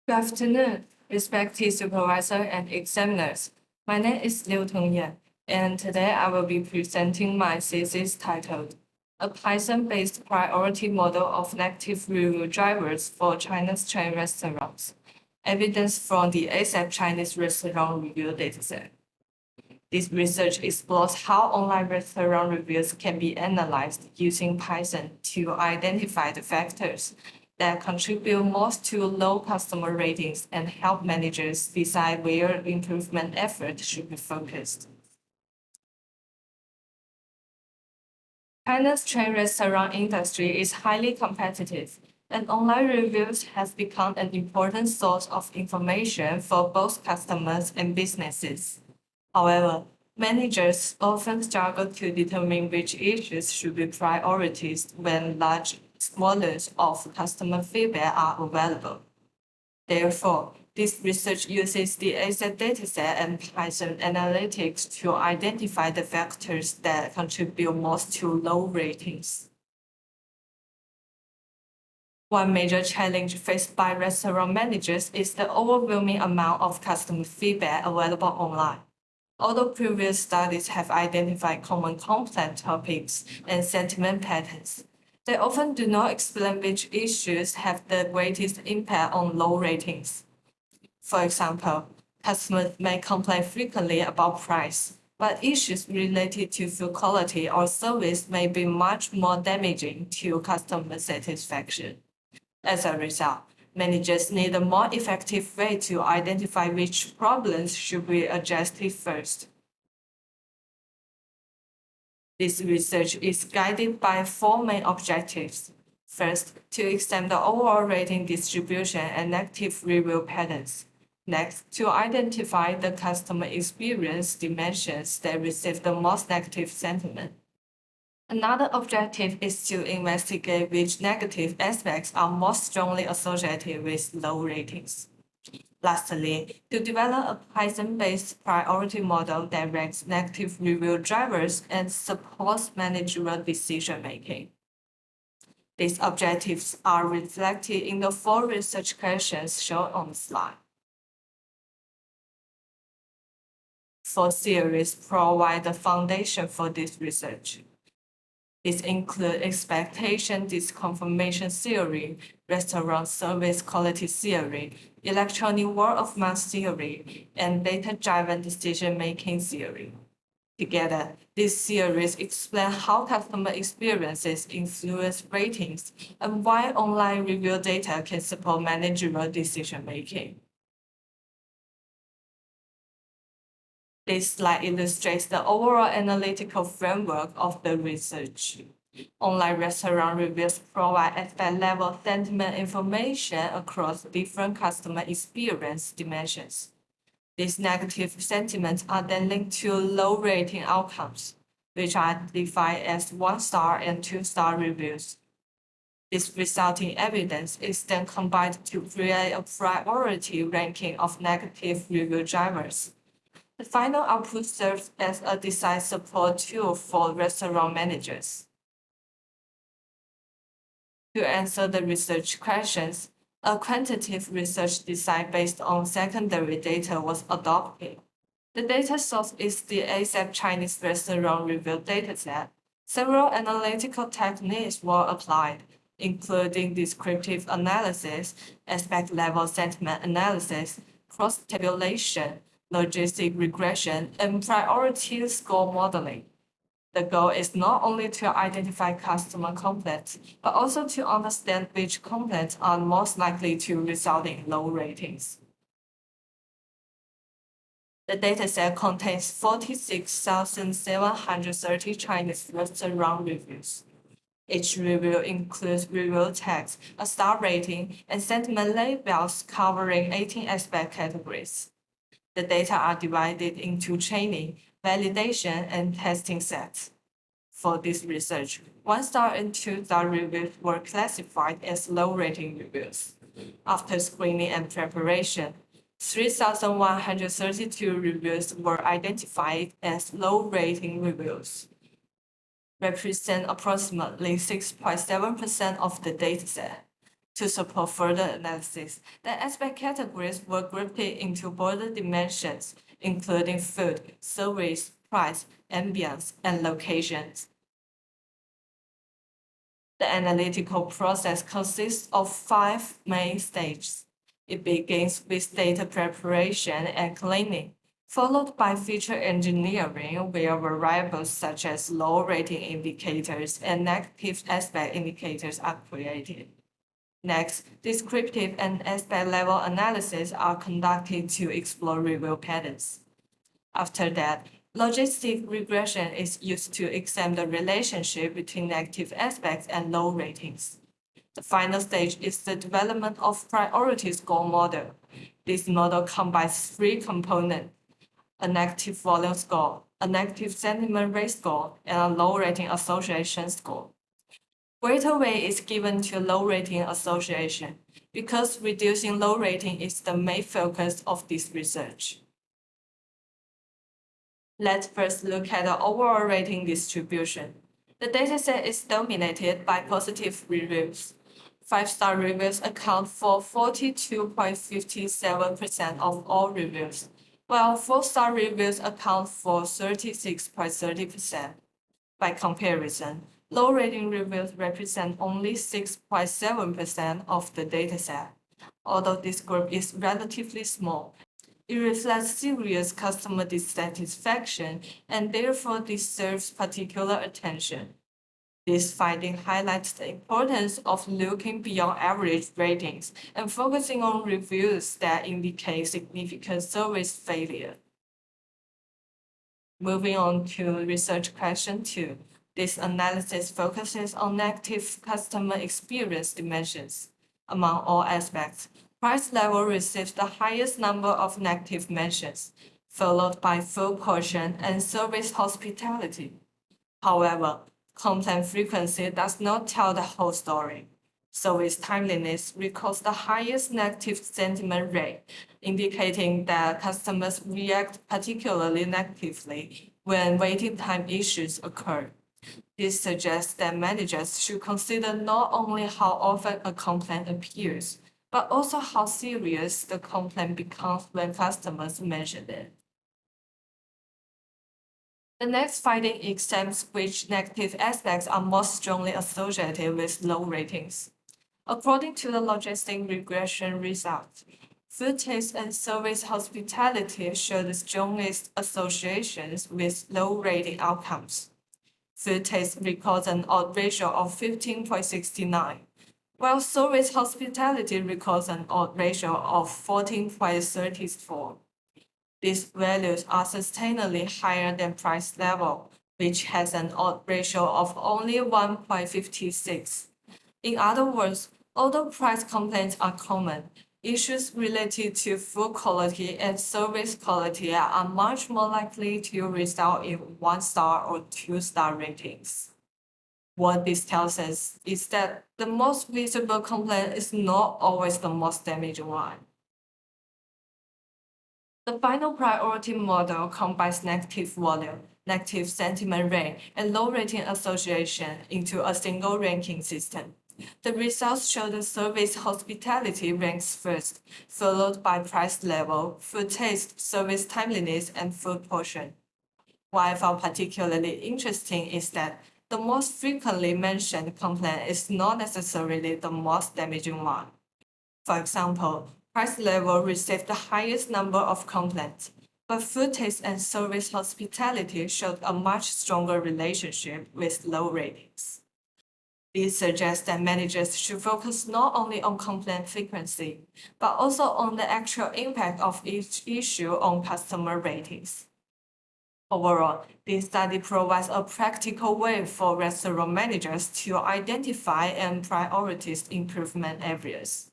Good afternoon, respected supervisor and examiners. My name is Liu Tongyan, and today I will be presenting my thesis titled A Python-based priority model of negative review drivers for China's chain restaurants. Evidence from the ASAP Chinese Restaurant Review dataset. This research explores how online restaurant reviews can be analyzed using Python to identify the factors that contribute most to low customer ratings and help managers decide where improvement efforts should be focused. China's chain restaurant industry is highly competitive, and online reviews has become an important source of information for both customers and businesses. However, managers often struggle to determine which issues should be prioritized when large volumes of customer feedback are available. Therefore, this research uses the ASAP dataset and Python analytics to identify the factors that contribute most to low ratings. One major challenge faced by restaurant managers is the overwhelming amount of customer feedback available online. Although previous studies have identified common complaint topics and sentiment patterns, they often do not explain which issues have the greatest impact on low ratings. For example, customers may complain frequently about price, but issues related to food quality or service may be much more damaging to customer satisfaction. As a result, managers need a more effective way to identify which problems should be adjusted first. This research is guided by four main objectives. First, to examine the overall rating distribution and negative review patterns. Next, to identify the customer experience dimensions that receive the most negative sentiment. Another objective is to investigate which negative aspects are most strongly associated with low ratings. Lastly, to develop a Python-based priority model that ranks negative review drivers and supports managerial decision-making. These objectives are reflected in the four research questions shown on the slide. Four theories provide the foundation for this research. These include expectation disconfirmation theory, restaurant service quality theory, electronic word of mouth theory, and data-driven decision-making theory. Together, these theories explain how customer experiences influence ratings and why online review data can support managerial decision-making. This slide illustrates the overall analytical framework of the research. Online restaurant reviews provide aspect-level sentiment information across different customer experience dimensions. These negative sentiments are then linked to low rating outcomes, which are defined as 1-star and 2-star reviews. This resulting evidence is then combined to create a priority ranking of negative review drivers. The final output serves as a design support tool for restaurant managers. To answer the research questions, a quantitative research design based on secondary data was adopted. The data source is the ASAP Chinese Restaurant Review dataset. Several analytical techniques were applied, including descriptive analysis, aspect-level sentiment analysis, cross-tabulation, logistic regression, and priority score modeling. The goal is not only to identify customer complaints, but also to understand which complaints are most likely to result in low ratings. The dataset contains 46,730 Chinese restaurant reviews. Each review includes review text, a star rating, and sentiment labels covering 18 aspect categories. The data are divided into training, validation, and testing sets. For this research, 1-star and 2-star reviews were classified as low-rating reviews. After screening and preparation, 3,132 reviews were identified as low-rating reviews, represent approximately 6.7% of the dataset. To support further analysis, the aspect categories were grouped into broader dimensions, including food, service, price, ambience, and locations. The analytical process consists of 5 main stages. It begins with data preparation and cleaning, followed by feature engineering, where variables such as low rating indicators and negative aspect indicators are created. Next, descriptive and aspect level analysis are conducted to explore review patterns. After that, logistic regression is used to examine the relationship between negative aspects and low ratings. The final stage is the development of priority score model. This model combines 3 components: a negative volume score, a negative sentiment rate score, and a low rating association score. Greater weight is given to low rating association because reducing low rating is the main focus of this research. Let's first look at the overall rating distribution. The dataset is dominated by positive reviews. 5-star reviews account for 42.57% of all reviews, while 4-star reviews account for 36.30%. By comparison, low rating reviews represent only 6.7% of the dataset. Although this group is relatively small, it reflects serious customer dissatisfaction and therefore deserves particular attention. This finding highlights the importance of looking beyond average ratings and focusing on reviews that indicate significant service failure. Moving on to research question 2. This analysis focuses on negative customer experience dimensions. Among all aspects, price level receives the highest number of negative mentions, followed by food portion and service hospitality. However, complaint frequency does not tell the whole story. Service timeliness records the highest negative sentiment rate, indicating that customers react particularly negatively when waiting time issues occur. This suggests that managers should consider not only how often a complaint appears, but also how serious the complaint becomes when customers mention it. The next finding examines which negative aspects are most strongly associated with low ratings. According to the logistic regression results, food taste and service hospitality show the strongest associations with low rating outcomes. Food taste records an odd ratio of 15.69, while service hospitality records an odd ratio of 14.34. These values are sustainably higher than price level, which has an odd ratio of only 1.56. In other words, although price complaints are common, issues related to food quality and service quality are much more likely to result in 1-star or 2-star ratings. What this tells us is that the most visible complaint is not always the most damaging one. The final priority model combines negative volume, negative sentiment rate, and low rating association into a single ranking system. The results show the service hospitality ranks first, followed by price level, food taste, service timeliness, and food portion. What I found particularly interesting is that the most frequently mentioned complaint is not necessarily the most damaging one. For example, price level received the highest number of complaints, but food taste and service hospitality showed a much stronger relationship with low ratings. This suggests that managers should focus not only on complaint frequency, but also on the actual impact of each issue on customer ratings. Overall, this study provides a practical way for restaurant managers to identify and prioritize improvement areas.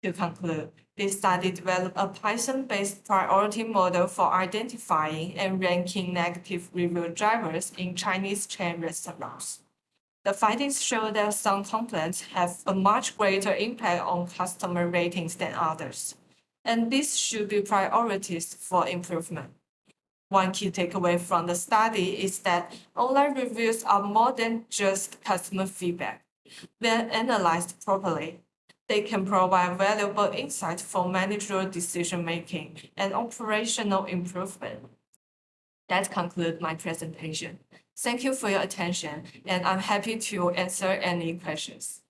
To conclude, this study developed a Python-based priority model for identifying and ranking negative review drivers in Chinese chain restaurants. The findings show that some complaints have a much greater impact on customer ratings than others, and this should be prioritized for improvement. One key takeaway from the study is that online reviews are more than just customer feedback. When analyzed properly, they can provide valuable insight for managerial decision-making and operational improvement. That concludes my presentation. Thank you for your attention, and I'm happy to answer any questions.